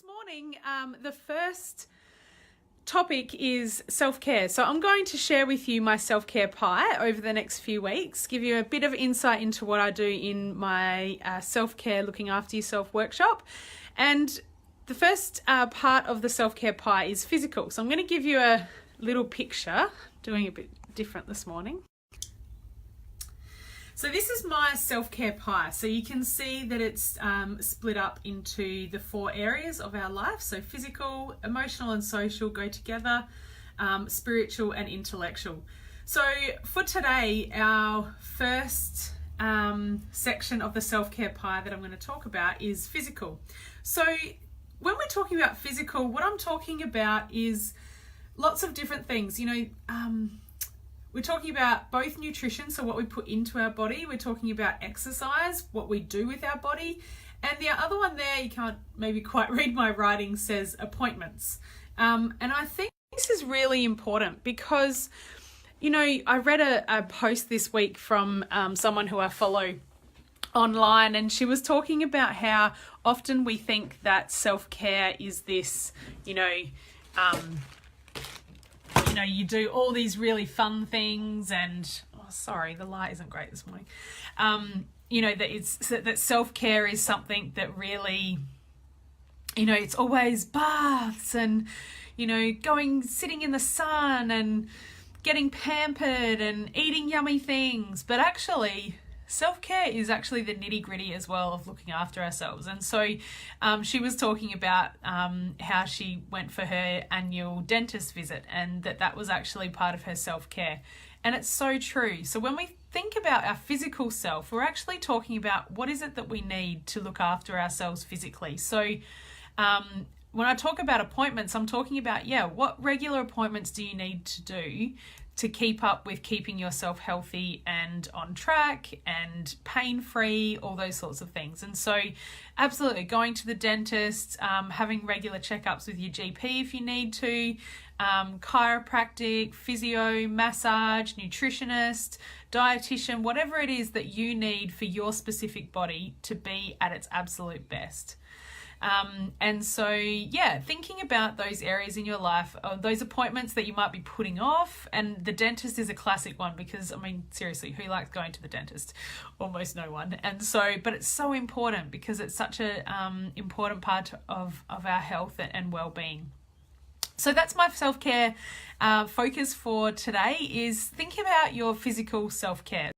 this morning, the first topic is self-care. So I'm going to share with you my self-care pie over the next few weeks, give you a bit of insight into what I do in my self-care looking after yourself workshop. And the first part of the self-care pie is physical. So I'm going to give you a little picture, doing a bit different this morning. So this is my self-care pie. So you can see that it's split up into the 4 areas of our life. So physical, emotional and social go together, spiritual and intellectual. So for today, our first section of the self-care pie that I'm going to talk about is physical. So when we're talking about physical, what I'm talking about is lots of different things. We're talking about both nutrition, so what we put into our body. We're talking about exercise, what we do with our body. And the other one there, you can't maybe quite read my writing, says appointments. And I think this is really important because, I read a post this week from someone who I follow online, and she was talking about how often we think that self-care is this, you do all these really fun things and, sorry, the light isn't great this morning. That self-care is something that really, it's always baths and, sitting in the sun and getting pampered and eating yummy things. But actually, self-care is actually the nitty-gritty as well of looking after ourselves. And so she was talking about how she went for her annual dentist visit and that was actually part of her self-care. And it's so true. So when we think about our physical self, we're actually talking about what is it that we need to look after ourselves physically. So when I talk about appointments, I'm talking about, what regular appointments do you need to do to keep up with keeping yourself healthy and on track and pain-free, all those sorts of things. And so absolutely going to the dentist, having regular checkups with your GP if you need to, chiropractic, physio, massage, nutritionist, dietitian, whatever it is that you need for your specific body to be at its absolute best. And so, thinking about those areas in your life, those appointments that you might be putting off, and the dentist is a classic one because, seriously, who likes going to the dentist? Almost no one. And so, but it's so important because it's such a important part of our health and well-being. So that's my self-care focus for today, is think about your physical self-care.